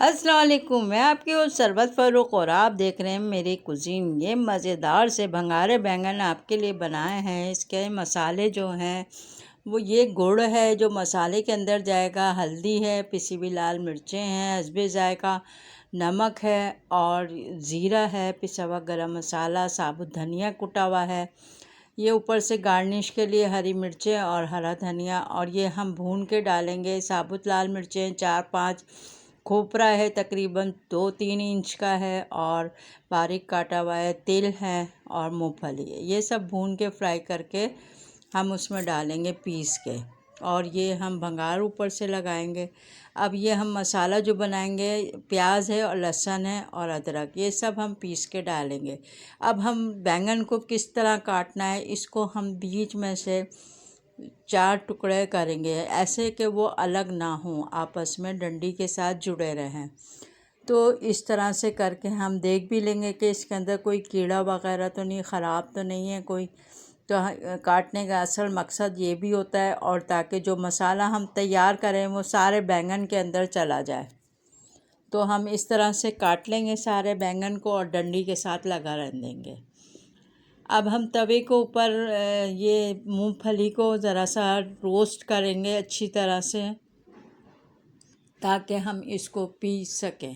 अस्सलाम वालेकुम। मैं आपकी हूँ सरबत फ़ारूक और आप देख रहे हैं मेरी कुज़ीन। ये मज़ेदार से भंगारे बैंगन आपके लिए बनाए हैं। इसके मसाले जो हैं वो ये गुड़ है जो मसाले के अंदर जाएगा, हल्दी है, पिसी हुई लाल मिर्चें हैं, हस्बे ज़ायक़ा नमक है और ज़ीरा है, पिसा हुआ गरम मसाला, साबुत धनिया कुटा हुआ है। ये ऊपर से गार्निश के लिए हरी मिर्चें और हरा धनिया, और ये हम भून के डालेंगे। साबुत लाल मिर्चें 4-5, खोपरा है तकरीबन 2-3 इंच का है और बारीक काटा हुआ है, तिल है और मूंगफली है। ये सब भून के फ्राई करके हम उसमें डालेंगे पीस के, और ये हम भंगार ऊपर से लगाएंगे। अब ये हम मसाला जो बनाएंगे, प्याज है और लहसुन है और अदरक, ये सब हम पीस के डालेंगे। अब हम बैंगन को किस तरह काटना है, इसको हम बीच में से 4 टुकड़े करेंगे, ऐसे कि वो अलग ना हों, आपस में डंडी के साथ जुड़े रहें। तो इस तरह से करके हम देख भी लेंगे कि इसके अंदर कोई कीड़ा वगैरह तो नहीं, ख़राब तो नहीं है कोई। तो काटने का असल मकसद ये भी होता है, और ताकि जो मसाला हम तैयार करें वो सारे बैंगन के अंदर चला जाए। तो हम इस तरह से काट लेंगे सारे बैंगन को और डंडी के साथ लगा रहने देंगे। अब हम तवे के ऊपर ये मूंगफली को ज़रा सा रोस्ट करेंगे अच्छी तरह से, ताकि हम इसको पीस सकें।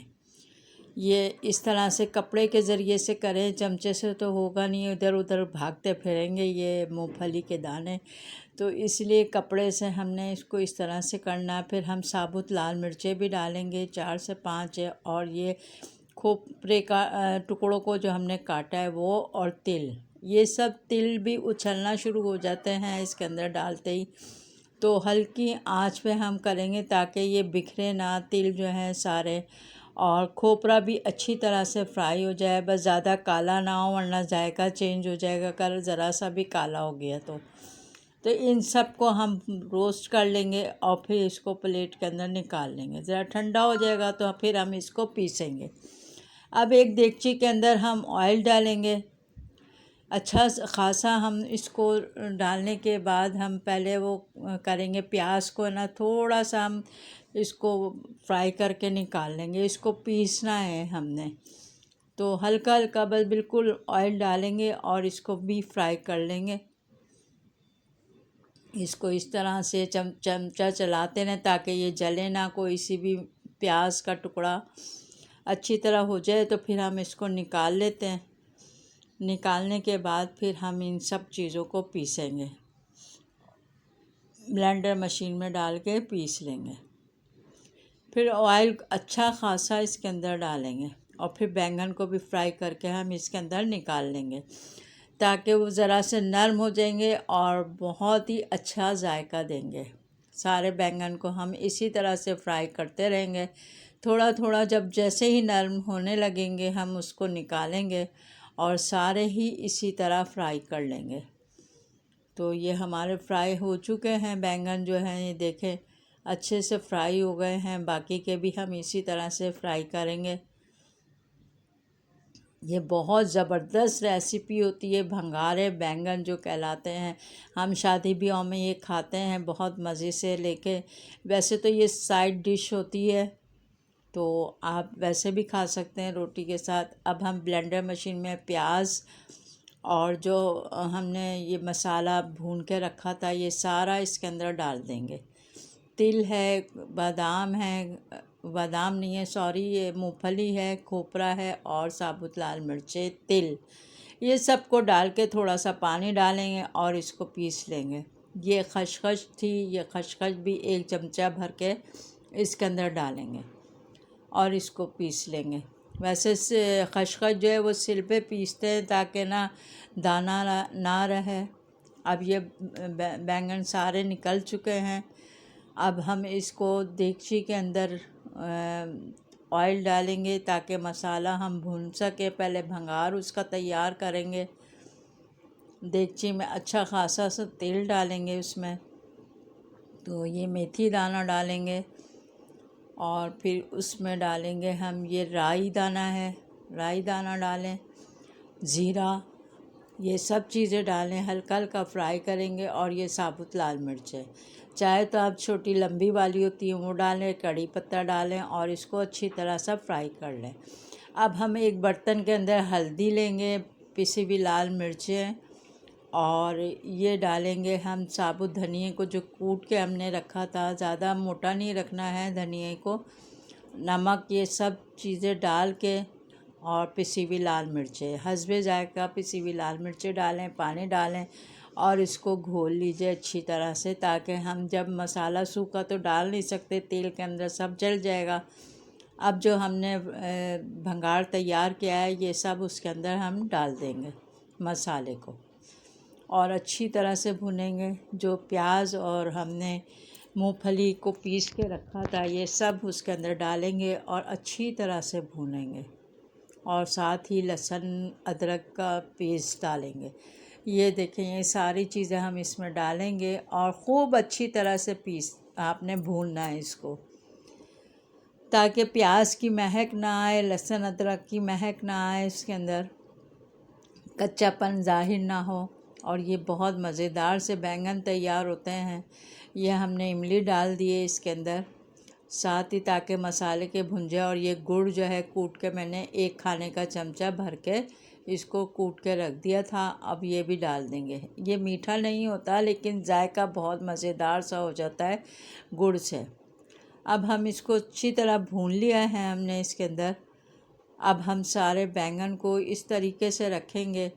ये इस तरह से कपड़े के ज़रिए से करें, चमचे से तो होगा नहीं, इधर उधर भागते फिरेंगे ये मूंगफली के दाने। तो इसलिए कपड़े से हमने इसको इस तरह से करना। फिर हम साबुत लाल मिर्चें भी डालेंगे 4 से 5 है, और ये खोपरे का टुकड़ों को जो हमने काटा है वो, और तिल, ये सब तिल भी उछलना शुरू हो जाते हैं इसके अंदर डालते ही। तो हल्की आंच पे हम करेंगे ताकि ये बिखरे ना तिल जो हैं सारे, और खोपरा भी अच्छी तरह से फ्राई हो जाए, बस ज़्यादा काला ना हो वरना जायका चेंज हो जाएगा, कलर ज़रा सा भी काला हो गया तो इन सब को हम रोस्ट कर लेंगे और फिर इसको प्लेट के अंदर निकाल लेंगे। ज़रा ठंडा हो जाएगा तो फिर हम इसको पीसेंगे। अब एक देगची के अंदर हम ऑयल डालेंगे अच्छा ख़ासा। हम इसको डालने के बाद हम पहले वो करेंगे, प्याज को ना थोड़ा सा हम इसको फ्राई करके निकाल लेंगे। इसको पीसना है हमने, तो हल्का हल्का बस बिल्कुल ऑयल डालेंगे और इसको भी फ्राई कर लेंगे। इसको इस तरह से चमचा चलाते रहें ताकि ये जले ना, कोई सी भी प्याज का टुकड़ा अच्छी तरह हो जाए। तो फिर हम इसको निकाल लेते हैं। निकालने के बाद फिर हम इन सब चीज़ों को पीसेंगे, ब्लेंडर मशीन में डाल के पीस लेंगे। फिर ऑयल अच्छा ख़ासा इसके अंदर डालेंगे और फिर बैंगन को भी फ्राई करके हम इसके अंदर निकाल लेंगे, ताकि वो ज़रा से नरम हो जाएंगे और बहुत ही अच्छा जायका देंगे। सारे बैंगन को हम इसी तरह से फ्राई करते रहेंगे। थोड़ा थोड़ा जब जैसे ही नरम होने लगेंगे हम उसको निकालेंगे और सारे ही इसी तरह फ्राई कर लेंगे। तो ये हमारे फ्राई हो चुके हैं बैंगन जो हैं, ये देखें अच्छे से फ्राई हो गए हैं। बाकी के भी हम इसी तरह से फ्राई करेंगे। ये बहुत ज़बरदस्त रेसिपी होती है, भंगारे बैंगन जो कहलाते हैं। हम शादी ब्याह में ये खाते हैं बहुत मज़े से लेके। वैसे तो ये साइड डिश होती है, तो आप वैसे भी खा सकते हैं रोटी के साथ। अब हम ब्लेंडर मशीन में प्याज और जो हमने ये मसाला भून के रखा था ये सारा इसके अंदर डाल देंगे। तिल है, बादाम है, बादाम नहीं है सॉरी, ये मूंगफली है, खोपरा है और साबुत लाल मिर्चें, तिल, ये सब को डाल के थोड़ा सा पानी डालेंगे और इसको पीस लेंगे। ये खसखस थी, ये खसखस भी 1 चमचा भर के इसके अंदर डालेंगे और इसको पीस लेंगे। वैसे से खसखस जो है वो सिल पे पीसते हैं ताकि ना दाना ना रहे। अब ये बैंगन सारे निकल चुके हैं। अब हम इसको देगची के अंदर ऑयल डालेंगे ताकि मसाला हम भून सके। पहले भंगार उसका तैयार करेंगे। देगची में अच्छा ख़ासा सा तेल डालेंगे उसमें, तो ये मेथी दाना डालेंगे और फिर उसमें डालेंगे हम ये राई दाना है, राई दाना डालें, ज़ीरा ये सब चीज़ें डालें, हल्का हल्का फ्राई करेंगे। और ये साबुत लाल मिर्च है, चाहे तो आप छोटी लंबी वाली होती है वो डालें, कड़ी पत्ता डालें और इसको अच्छी तरह से फ्राई कर लें। अब हम एक बर्तन के अंदर हल्दी लेंगे, पिसी हुई लाल मिर्चें, और ये डालेंगे हम साबुत धनिए को जो कूट के हमने रखा था। ज़्यादा मोटा नहीं रखना है धनिए को। नमक, ये सब चीज़ें डाल के, और पिसी हुई लाल मिर्चें, हस्बे जायका पिसी हुई लाल मिर्चें डालें, पानी डालें और इसको घोल लीजिए अच्छी तरह से, ताकि हम जब मसाला सूखा तो डाल नहीं सकते, तेल के अंदर सब जल जाएगा। अब जो हमने भंगार तैयार किया है ये सब उसके अंदर हम डाल देंगे मसाले को, और अच्छी तरह से भुनेंगे। जो प्याज और हमने मूंगफली को पीस के रखा था ये सब उसके अंदर डालेंगे और अच्छी तरह से भूनेंगे। और साथ ही लहसुन अदरक का पेस्ट डालेंगे। ये देखें, ये सारी चीज़ें हम इसमें डालेंगे और ख़ूब अच्छी तरह से आपने भूनना है इसको, ताकि प्याज की महक ना आए, लहसुन अदरक की महक ना आए, इसके अंदर कच्चापन ज़ाहिर ना हो। और ये बहुत मज़ेदार से बैंगन तैयार होते हैं। ये हमने इमली डाल दिए इसके अंदर साथ ही, ताकि मसाले के भुन जाए। और ये गुड़ जो है कूट के मैंने 1 खाने का चमचा भर के इसको कूट के रख दिया था, अब ये भी डाल देंगे। ये मीठा नहीं होता लेकिन जायका बहुत मज़ेदार सा हो जाता है गुड़ से। अब हम इसको अच्छी तरह भून लिया है हमने इसके अंदर। अब हम सारे बैंगन को इस तरीके से रखेंगे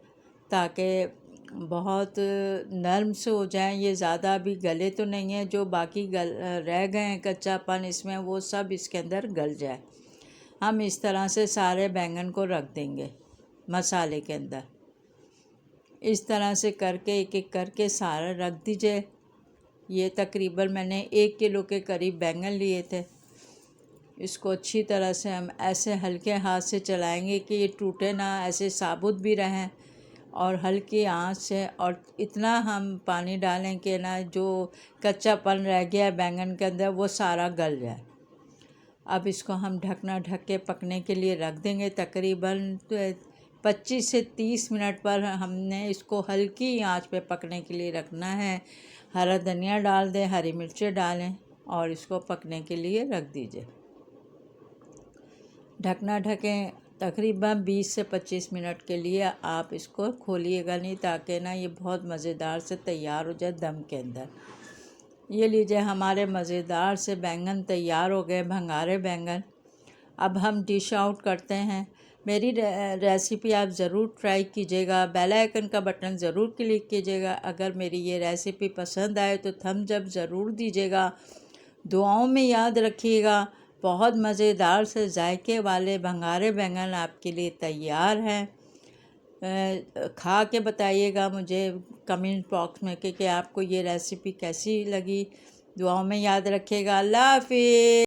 ताकि बहुत नरम से हो जाएं। ये ज़्यादा भी गले तो नहीं है, जो बाकी रह गए हैं कच्चापन इसमें वो सब इसके अंदर गल जाए। हम इस तरह से सारे बैंगन को रख देंगे मसाले के अंदर। इस तरह से करके एक एक करके सारा रख दीजिए। ये तकरीबन मैंने 1 किलो के करीब बैंगन लिए थे। इसको अच्छी तरह से हम ऐसे हल्के हाथ से चलाएंगे कि ये टूटे ना, ऐसे साबुत भी रहें, और हल्की आंच से। और इतना हम पानी डालें कि ना जो कच्चापन रह गया है बैंगन के अंदर वो सारा गल जाए। अब इसको हम ढक के पकने के लिए रख देंगे। तकरीबन 25 से 30 मिनट पर हमने इसको हल्की आंच पे पकने के लिए रखना है। हरा धनिया डाल दें, हरी मिर्चें डालें और इसको पकने के लिए रख दीजिए। ढकें तकरीबन 20 से 25 मिनट के लिए। आप इसको खोलिएगा नहीं, ताकि ना ये बहुत मज़ेदार से तैयार हो जाए दम के अंदर। ये लीजिए, हमारे मज़ेदार से बैंगन तैयार हो गए, भंगारे बैंगन। अब हम डिश आउट करते हैं। मेरी रेसिपी आप ज़रूर ट्राई कीजिएगा। बेल आइकन का बटन ज़रूर क्लिक कीजिएगा। अगर मेरी ये रेसिपी पसंद आए तो थम्स अप ज़रूर दीजिएगा। दुआओं में याद रखिएगा। बहुत मज़ेदार से जायके वाले भंगारे बैंगन आपके लिए तैयार हैं। खा के बताइएगा मुझे कमेंट बॉक्स में कि आपको ये रेसिपी कैसी लगी। दुआओं में याद रखिएगा। अल्लाह हाफ़िज़।